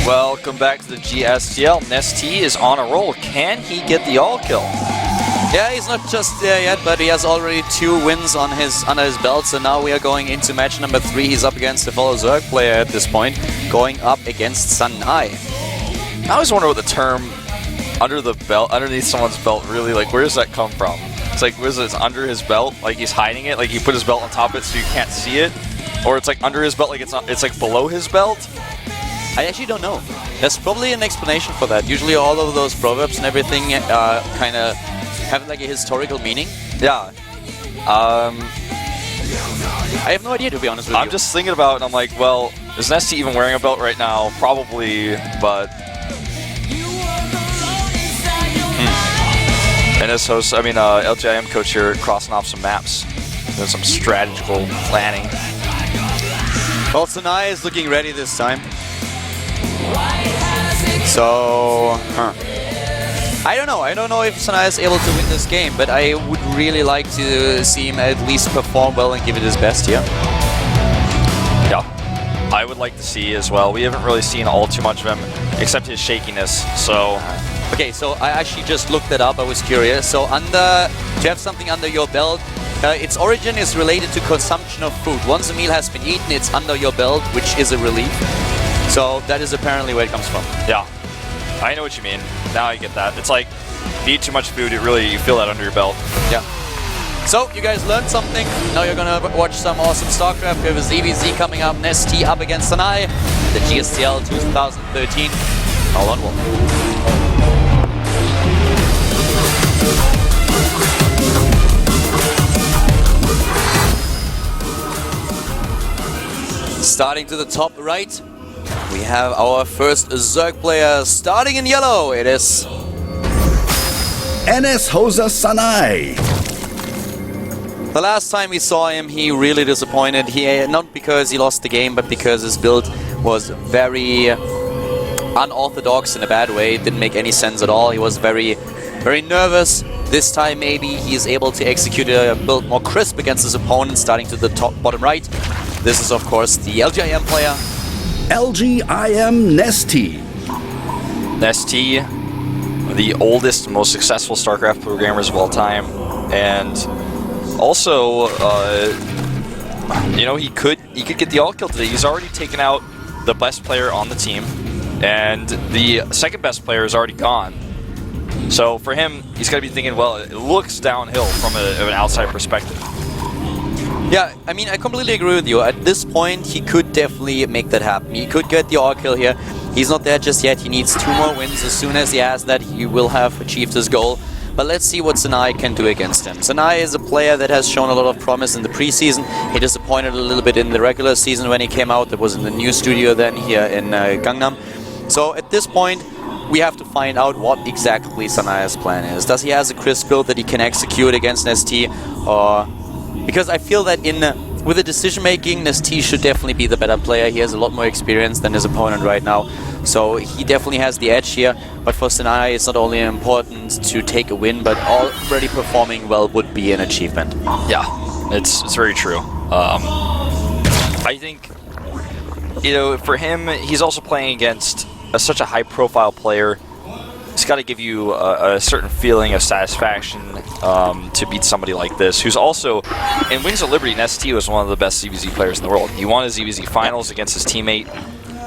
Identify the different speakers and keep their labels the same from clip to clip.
Speaker 1: Welcome back to the GSTL. Nesty is on a roll. Can he get the all kill?
Speaker 2: Yeah, he's not just there yet, but he has already 2 wins on under his belt. So now we are going into match number 3. He's up against a fellow Zerg player at this point, going up against Sanai.
Speaker 1: I always wonder what the term under the belt, underneath someone's belt, really, like, where does that come from? It's like, what is it? It's under his belt, like he's hiding it, like he put his belt on top of it so you can't see it, or it's like under his belt, like it's like below his belt.
Speaker 2: I actually don't know. There's probably an explanation for that. Usually all of those proverbs and everything kind of have like a historical meaning.
Speaker 1: Yeah.
Speaker 2: I have no idea, to be honest with you.
Speaker 1: I'm just thinking about it, and I'm like, well, is Nesty even wearing a belt right now? Probably, but... And as host, I mean, LGIM coach here, crossing off some maps, doing some strategical planning.
Speaker 2: Well, Sanai is looking ready this time. So, I don't know. I don't know if Sanai is able to win this game, but I would really like to see him at least perform well and give it his best here.
Speaker 1: Yeah, I would like to see as well. We haven't really seen all too much of him, except his shakiness, so...
Speaker 2: Okay, so I actually just looked it up. I was curious. So to have something under your belt, its origin is related to consumption of food. Once a meal has been eaten, it's under your belt, which is a relief. So that is apparently where it comes from.
Speaker 1: Yeah, I know what you mean. Now I get that. It's like, if you eat too much food, you feel that under your belt.
Speaker 2: Yeah. So, you guys learned something. Now you're gonna watch some awesome StarCraft. We have a ZVZ coming up, Nesty up against Sanai, the GSTL 2013. All on one. Starting to the top right, we have our first Zerg player starting in yellow. It is
Speaker 3: HoSeo Sanai.
Speaker 2: The last time we saw him, he really disappointed. Not because he lost the game, but because his build was very unorthodox in a bad way. It didn't make any sense at all. He was very, very nervous. This time maybe he's able to execute a build more crisp against his opponent, starting to the bottom right. This is of course the LGIM player.
Speaker 3: LGIM Nesty.
Speaker 1: Nesty, the oldest, most successful StarCraft programmers of all time, and also, you know, he could get the all kill today. He's already taken out the best player on the team, and the second best player is already gone. So for him, he's got to be thinking, well, it looks downhill from an outside perspective.
Speaker 2: Yeah, I mean, I completely agree with you. At this point, he could definitely make that happen. He could get the all kill here. He's not there just yet. He needs 2 more wins. As soon as he has that, he will have achieved his goal. But let's see what Sanai can do against him. Sanai is a player that has shown a lot of promise in the preseason. He disappointed a little bit in the regular season when he came out. That was in the new studio then here in Gangnam. So at this point, we have to find out what exactly Sanai's plan is. Does he has a crisp build that he can execute against Nesty, or... Because I feel that with the decision-making, Nesty should definitely be the better player. He has a lot more experience than his opponent right now. So he definitely has the edge here. But for Sanai, it's not only important to take a win, but already performing well would be an achievement.
Speaker 1: Yeah, it's very true. I think, you know, for him, he's also playing against such a high-profile player. It's got to give you a certain feeling of satisfaction to beat somebody like this, who's also, in Wings of Liberty, Nesty was one of the best ZVZ players in the world. He won his ZVZ finals against his teammate.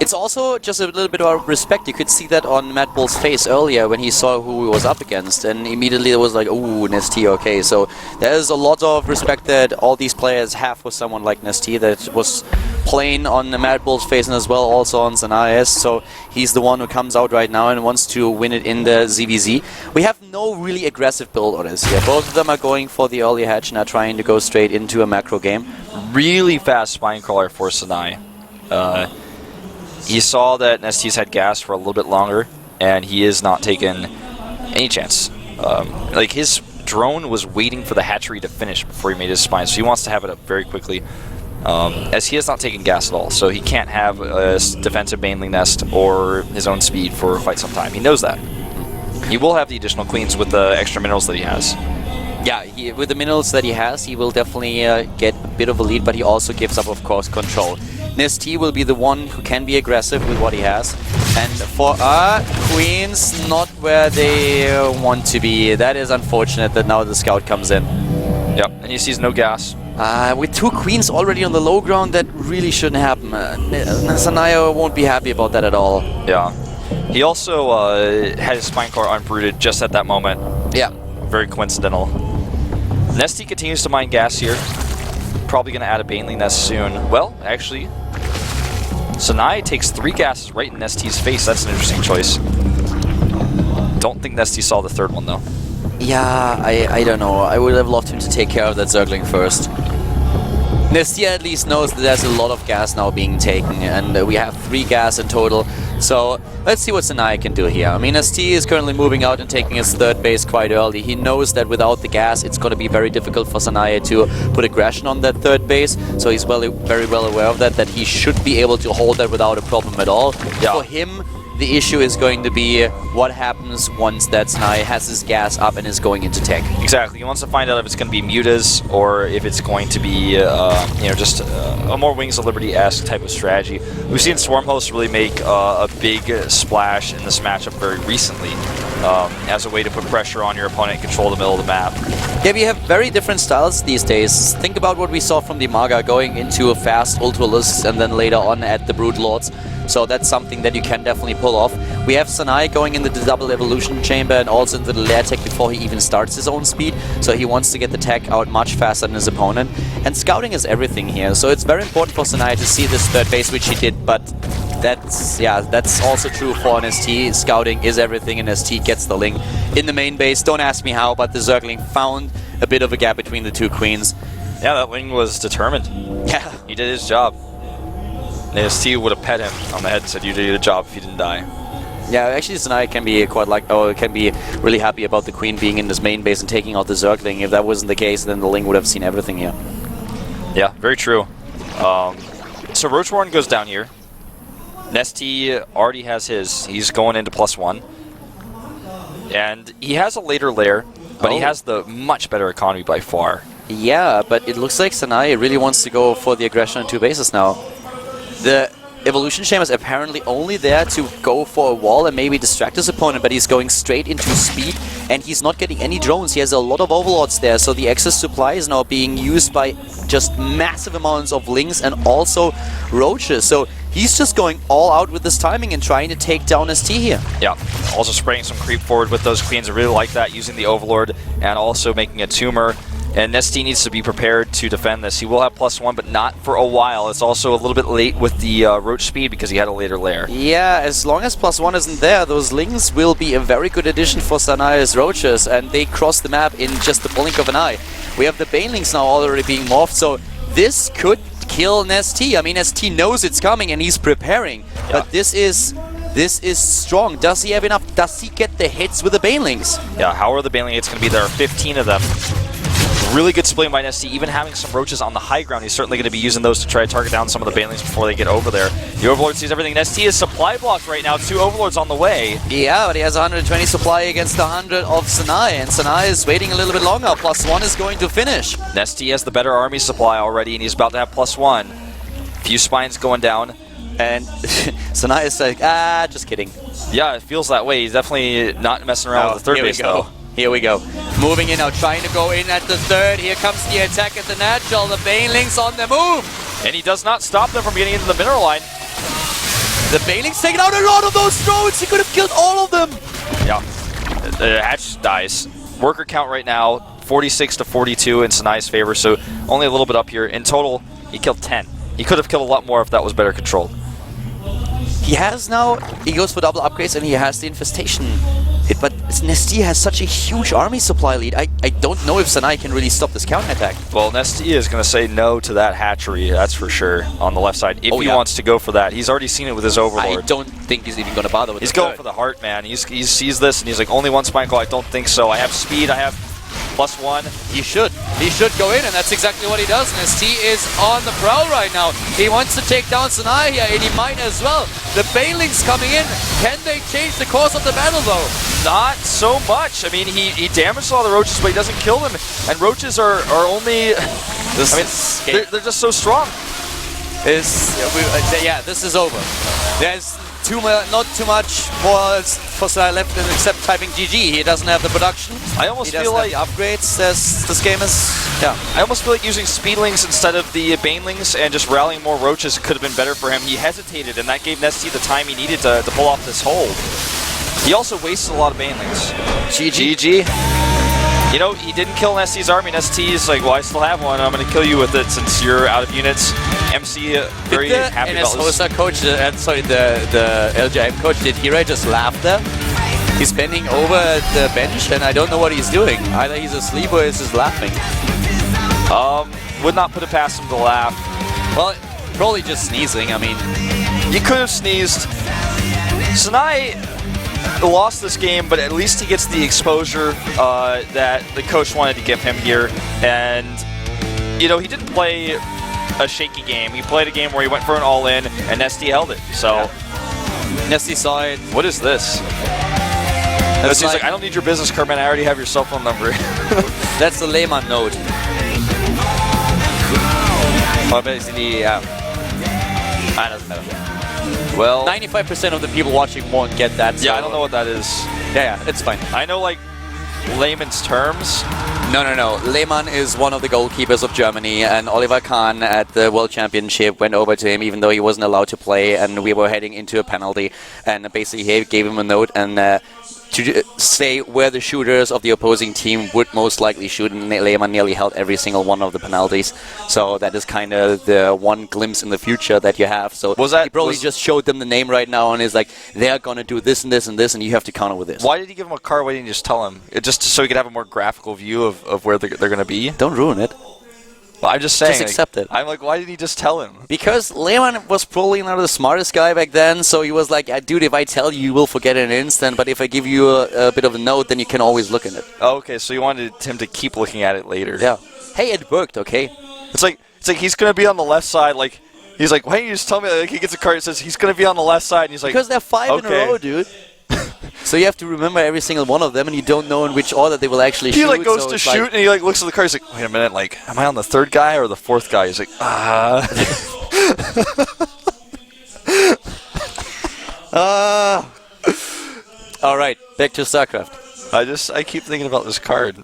Speaker 2: It's also just a little bit of respect. You could see that on Matt Bull's face earlier when he saw who he was up against, and immediately it was like, ooh, Nesty, okay. So there's a lot of respect that all these players have for someone like Nesty that was playing on Matt Bull's face and as well also on Sanai's. So he's the one who comes out right now and wants to win it in the ZVZ. We have no really aggressive build orders here. Both of them are going for the early hatch and are trying to go straight into a macro game.
Speaker 1: Really fast Spinecrawler for Sanai. He saw that Nesty's had gas for a little bit longer, and he is not taking any chance. Like, his drone was waiting for the hatchery to finish before he made his spine, so he wants to have it up very quickly. As he has not taken gas at all, so he can't have a defensive mainling nest or his own speed for quite some time. He knows that. He will have the additional queens with the extra minerals that he has.
Speaker 2: Yeah, with the minerals that he has, he will definitely get a bit of a lead, but he also gives up, of course, control. Nesty will be the one who can be aggressive with what he has. And for Queens, not where they want to be. That is unfortunate that now the scout comes in.
Speaker 1: Yep, and he sees no gas.
Speaker 2: With 2 Queens already on the low ground, that really shouldn't happen. Sanaya won't be happy about that at all.
Speaker 1: Yeah. He also had his Spinecrawler unbooted just at that moment.
Speaker 2: Yeah.
Speaker 1: Very coincidental. Nesty continues to mine gas here. Probably going to add a Baneling nest soon. Well, actually, Sanai takes 3 gases right in Nesty's face. That's an interesting choice. Don't think Nesty saw the third one, though.
Speaker 2: Yeah, I don't know. I would have loved him to take care of that Zergling first. Nesty at least knows that there's a lot of gas now being taken, and we have 3 gas in total. So let's see what Sanaya can do here. I mean, ST is currently moving out and taking his third base quite early. He knows that without the gas, it's going to be very difficult for Sanaya to put aggression on that third base. So he's very well aware of that he should be able to hold that without a problem at all. Yeah. For him, the issue is going to be what happens once that Sanaya has his gas up and is going into tech.
Speaker 1: Exactly. He wants to find out if it's going to be mutas or if it's going to be, just a more Wings of Liberty-esque type of strategy. We've seen Swarmhost really make a big splash in this matchup very recently as a way to put pressure on your opponent and control the middle of the map.
Speaker 2: Yeah, we have very different styles these days. Think about what we saw from the Maga going into a fast Ultralisk and then later on at the Brood Lords. So that's something that you can definitely pull off. We have Sanai going into the double evolution chamber and also into the lair tech before he even starts his own speed. So he wants to get the tech out much faster than his opponent. And scouting is everything here. So it's very important for Sanai to see this third base, which he did. But that's also true for an ST. Scouting is everything, and ST gets the link in the main base. Don't ask me how, but the Zergling found a bit of a gap between the 2 queens.
Speaker 1: Yeah, that wing was determined.
Speaker 2: Yeah.
Speaker 1: He did his job. And ST would have pet him on the head and said, "You did your job if you didn't die."
Speaker 2: Yeah, actually Sanai can be can be really happy about the queen being in this main base and taking out the Zergling. If that wasn't the case, then the Ling would have seen everything here.
Speaker 1: Yeah, very true. So Roachborn goes down here. Nesty already has his. He's going into +1. And he has a later lair, but he has the much better economy by far.
Speaker 2: Yeah, but it looks like Sanai really wants to go for the aggression on 2 bases now. The evolution chamber is apparently only there to go for a wall and maybe distract his opponent, but he's going straight into speed and he's not getting any drones. He has a lot of overlords there, so the excess supply is now being used by just massive amounts of Lings and also roaches. So he's just going all out with this timing and trying to take down ST here. Yeah,
Speaker 1: also spraying some creep forward with those queens. I really like that, using the overlord and also making a tumor. And Nesty needs to be prepared to defend this. He will have +1, but not for a while. It's also a little bit late with the roach speed because he had a later lair.
Speaker 2: Yeah, as long as +1 isn't there, those Lings will be a very good addition for Sanaya's roaches, and they cross the map in just the blink of an eye. We have the Banelings now already being morphed, so this could kill Nesty. I mean, ST knows it's coming and he's preparing, but this is strong. Does he have enough? Does he get the hits with the Banelings?
Speaker 1: Yeah, how are the Baneling hits going to be? There are 15 of them. Really good splitting by Nesty. Even having some roaches on the high ground, he's certainly going to be using those to try to target down some of the Banelings before they get over there. The Overlord sees everything. Nesty is supply blocked right now. 2 Overlords on the way.
Speaker 2: Yeah, but he has 120 supply against 100 of Sanai, and Sanai is waiting a little bit longer. +1 is going to finish.
Speaker 1: Nesty has the better army supply already, and he's about to have +1. Few spines going down.
Speaker 2: And Sanai is like, just kidding.
Speaker 1: Yeah, it feels that way. He's definitely not messing around with the third base, though.
Speaker 2: Here we go. Moving in now, trying to go in at the third. Here comes the attack at the natural. The Banelings on the move.
Speaker 1: And he does not stop them from getting into the mineral line.
Speaker 2: The Banelings taking out a lot of those drones. He could have killed all of them.
Speaker 1: Yeah. The hatch dies. Worker count right now, 46 to 42 in Sanai's favor, so only a little bit up here. In total, he killed 10. He could have killed a lot more if that was better controlled.
Speaker 2: He has now, he goes for double upgrades and he has the infestation hit, but Nesty has such a huge army supply lead. I don't know if Sanai can really stop this counterattack.
Speaker 1: Well, Nesty is going to say no to that hatchery, that's for sure, on the left side, if he wants to go for that. He's already seen it with his Overlord.
Speaker 2: I don't think he's even going to bother with it.
Speaker 1: He's going for the heart, man. He sees this and he's like, only 1 spine call? I don't think so. I have speed, I have +1.
Speaker 2: He should go in, and that's exactly what he does. And ST is on the prowl right now. He wants to take down Sanai here, and he might as well. The Banelings coming in. Can they change the course of the battle, though?
Speaker 1: Not so much. I mean, he damaged all the roaches, but he doesn't kill them. And roaches are only... they're just so strong.
Speaker 2: yeah, this is over. There's not too much more for Sanai left except typing GG. He doesn't have the production.
Speaker 1: I almost
Speaker 2: he
Speaker 1: feel like
Speaker 2: the upgrades. This game is
Speaker 1: I almost feel like using Speedlings instead of the Banelings and just rallying more Roaches could have been better for him. He hesitated, and that gave Nesty the time he needed to pull off this hold. He also wasted a lot of Banelings. GG. You know, he didn't kill Nesty's army. Nesty's like, well, I still have one. I'm going to kill you with it since you're out of units. MC very happy about this.
Speaker 2: HoSeo coach, sorry, the LGIM coach, did Hira just laugh there? He's bending over at the bench, and I don't know what he's doing. Either he's asleep or he's just laughing.
Speaker 1: Would not put it past him to laugh.
Speaker 2: Well, probably just sneezing. I mean,
Speaker 1: you could have sneezed. Sanai lost this game, but at least he gets the exposure that the coach wanted to give him here. And, you know, he didn't play a shaky game. He played a game where he went for an all-in, and Nesty held it. So,
Speaker 2: Nesty saw it.
Speaker 1: What is this? Nesty's like, I don't need your business card, man. I already have your cell phone number.
Speaker 2: That's the Lehman note.
Speaker 1: Well, basically, yeah. I doesn't matter. Well,
Speaker 2: 95% of the people watching won't get that. So
Speaker 1: yeah, I don't know what that is.
Speaker 2: Yeah, it's fine.
Speaker 1: I know, like, layman's terms.
Speaker 2: No. Lehmann is one of the goalkeepers of Germany, and Oliver Kahn at the World Championship went over to him even though he wasn't allowed to play, and we were heading into a penalty, and basically he gave him a note and to say where the shooters of the opposing team would most likely shoot, and Lehmann nearly held every single one of the penalties. So that is kind of the one glimpse in the future that you have. So he probably just showed them the name right now and is like, they're going to do this and this and this, and you have to counter with this.
Speaker 1: Why did he give him a card? Why didn't you just tell him? Just so he could have a more graphical view of where they're going to be?
Speaker 2: Don't ruin it.
Speaker 1: Well, I'm just saying.
Speaker 2: Just accept it.
Speaker 1: I'm like, why didn't he just tell him?
Speaker 2: Because Lehmann was probably not the smartest guy back then, so he was like, dude, if I tell you, you will forget in an instant, but if I give you a bit of a note, then you can always look at it.
Speaker 1: Oh, okay, so you wanted him to keep looking at it later.
Speaker 2: Yeah. Hey, it worked, okay?
Speaker 1: It's like he's going to be on the left side, like, he's like, why don't you just tell me, like, he gets a card that says he's going to be on the left side, and he's like,
Speaker 2: because there are 5 in a row, dude. So you have to remember every single one of them, and you don't know in which order they will actually shoot.
Speaker 1: He like goes to shoot, and he like looks at the card. He's like, "Wait a minute, like, am I on the third guy or the fourth guy?" He's like,
Speaker 2: All right, back to StarCraft.
Speaker 1: I keep thinking about this card.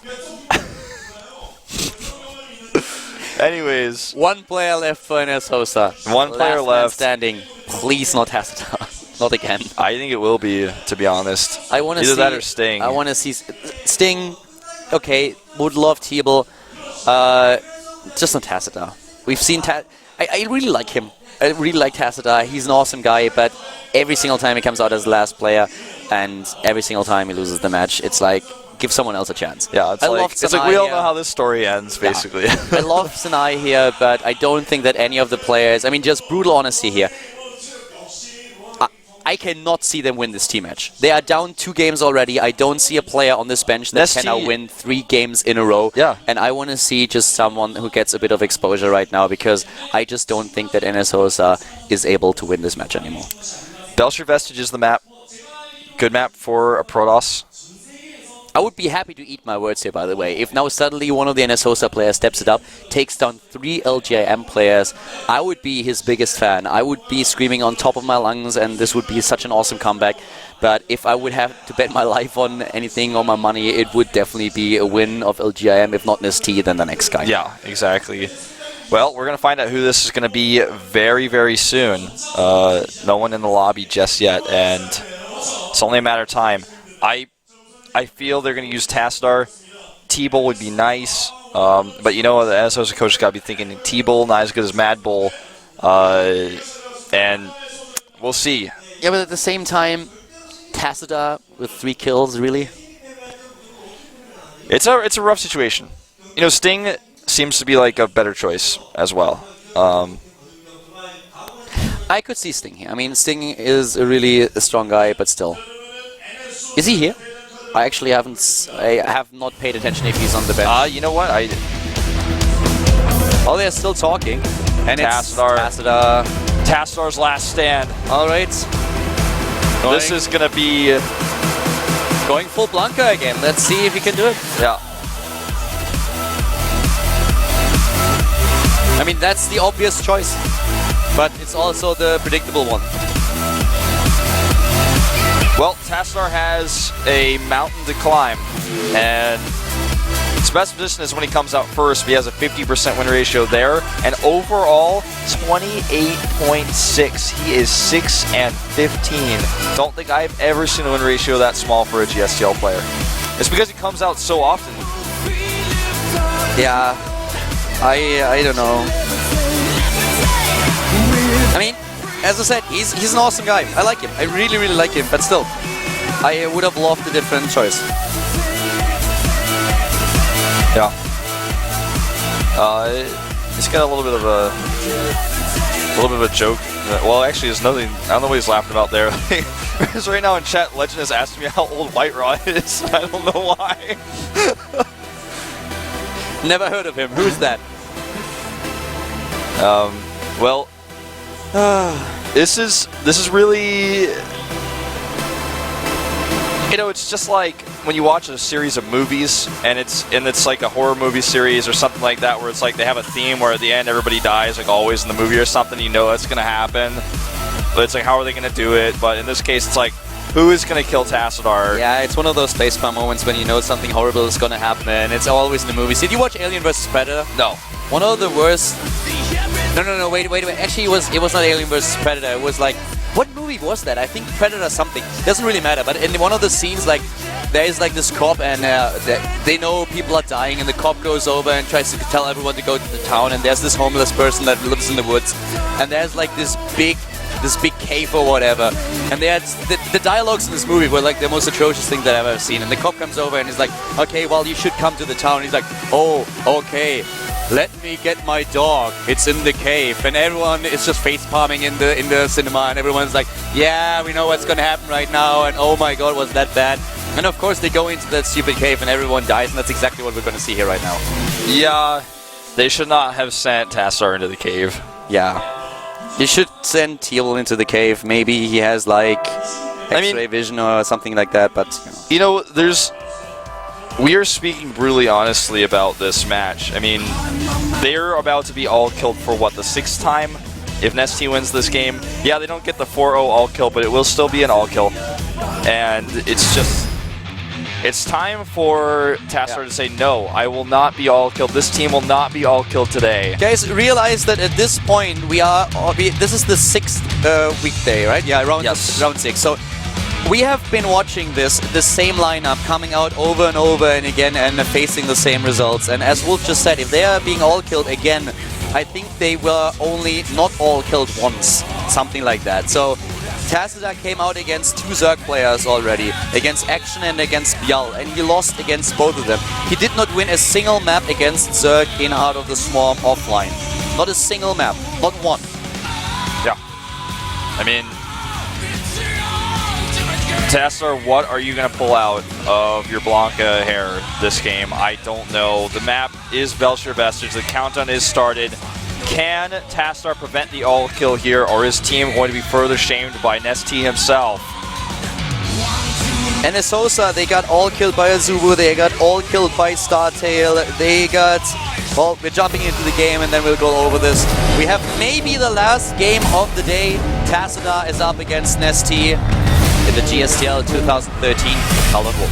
Speaker 1: Anyways,
Speaker 2: one player left for NS HoSeo.
Speaker 1: One player left.
Speaker 2: Standing. Please not Hasselhoff. Not again.
Speaker 1: I think it will be, to be honest.
Speaker 2: I want to see
Speaker 1: either that or Sting.
Speaker 2: I want to see Sting. Okay, would love Teeble. Just not Tacita. We've seen I really like him. I really like Tacita. He's an awesome guy, but every single time he comes out as the last player, and every single time he loses the match, it's like, give someone else a chance.
Speaker 1: Yeah, it's like we all know how this story ends, basically.
Speaker 2: Yeah. I love Sanai here, but I don't think that any of the players. I mean, just brutal honesty here. I cannot see them win this team match. They are down 2 games already. I don't see a player on this bench that can now win 3 games in a row.
Speaker 1: Yeah.
Speaker 2: And I want to see just someone who gets a bit of exposure right now, because I just don't think that NS HoSeo is able to win this match anymore.
Speaker 1: Belcher Vestige is the map. Good map for a Protoss.
Speaker 2: I would be happy to eat my words here, by the way. If now suddenly one of the NS HoSeo players steps it up, takes down 3 LGIM players, I would be his biggest fan. I would be screaming on top of my lungs, and this would be such an awesome comeback. But if I would have to bet my life on anything, on my money, it would definitely be a win of LGIM, if not Nesty, then the next guy.
Speaker 1: Yeah, exactly. Well, we're going to find out who this is going to be very, very soon. No one in the lobby just yet, and it's only a matter of time. I feel they're going to use Tassadar. T-Bull would be nice, but you know, the NS HoSeo coach has got to be thinking T-Bull, not as good as Mad Bull, and we'll see.
Speaker 2: Yeah, but at the same time, Tassadar with 3 kills, really?
Speaker 1: It's a rough situation. You know, Sting seems to be like a better choice as well.
Speaker 2: I could see Sting here. I mean, Sting is a really strong guy, but still. Is he here? I actually have not paid attention if he's on the bench.
Speaker 1: You know what?
Speaker 2: Oh, they're still talking. And
Speaker 1: Tassadar.
Speaker 2: it's Tassadar.
Speaker 1: Tassadar's last stand.
Speaker 2: All right.
Speaker 1: This is going to be...
Speaker 2: going full Blanca again. Let's see if he can do it.
Speaker 1: Yeah.
Speaker 2: I mean, that's the obvious choice. but it's also the predictable one.
Speaker 1: Well, Tassadar has a mountain to climb, and his best position is when he comes out first. He has a 50% win ratio there, and overall 28.6. He is 6-15. Don't think I've ever seen a win ratio that small for a GSTL player. It's because he comes out so often.
Speaker 2: Yeah, I don't know. I mean, as I said, he's an awesome guy. I like him. I really, really like him. But still, I would have loved a different choice.
Speaker 1: Yeah. He's got a little bit of a joke. Well, actually, there's nothing. I don't know what he's laughing about there. Because right now in chat, Legend is asking me how old White Rod is. I don't know why.
Speaker 2: Never heard of him. Who's that?
Speaker 1: Well, this is really, you know, it's just like when you watch a series of movies and it's like a horror movie series or something like that, where it's like they have a theme where at the end everybody dies, like always in the movie or something. You know that's gonna happen, but it's like, how are they gonna do it? But in this case, it's like, who is gonna kill Tassadar?
Speaker 2: Yeah, it's one of those facepalm moments when you know something horrible is gonna happen. It's always in the movies. Did you watch Alien vs Predator?
Speaker 1: No.
Speaker 2: One of the worst. No, wait. Actually, it was not Alien vs Predator. It was like, what movie was that? I think Predator something. Doesn't really matter. But in one of the scenes, like, there is like this cop, and they know people are dying, and the cop goes over and tries to tell everyone to go to the town. And there's this homeless person that lives in the woods, and there's like this big cave or whatever. And the dialogues in this movie were like the most atrocious thing that I've ever seen. And the cop comes over and he's like, okay, well, you should come to the town. And he's like, oh, okay. Let me get my dog. It's in the cave, and everyone is just face palming in the cinema, and everyone's like, "Yeah, we know what's gonna happen right now." And oh my God, was that bad? And of course, they go into that stupid cave, and everyone dies, and that's exactly what we're gonna see here right now.
Speaker 1: Yeah, they should not have sent Tassadar into the cave.
Speaker 2: Yeah, you should send Teal into the cave. Maybe he has like X-ray vision or something like that. But
Speaker 1: you know, we are speaking brutally honestly about this match. I mean, they're about to be all killed for what, the 6th time? If Nestea wins this game, yeah, they don't get the 4-0 all kill, but it will still be an all kill. And it's time for Tassadar to say, no, I will not be all killed. This team will not be all killed today.
Speaker 2: Guys, realize that at this point this is the 6th weekday, right? Yeah, round 6. So we have been watching the same lineup coming out over and over and again and facing the same results. And as Wolf just said, if they are being all killed again, I think they were only not all killed once, something like that. So Tassadar came out against 2 Zerg players already, against Action and against Bial, and he lost against both of them. He did not win a single map against Zerg in Heart of the Swarm offline. Not a single map, not one.
Speaker 1: Yeah. I mean, Tassadar, what are you going to pull out of your Blanca hair this game? I don't know. The map is Belcher Vestige. The countdown is started. Can Tassadar prevent the all kill here, or is team going to be further shamed by Nestea himself?
Speaker 2: And as HoSeo, they got all killed by Azubu, they got all killed by Startail, they got... Well, we're jumping into the game and then we'll go over this. We have maybe the last game of the day. Tassadar is up against Nestea in the GSTL 2013 Colored Wolf.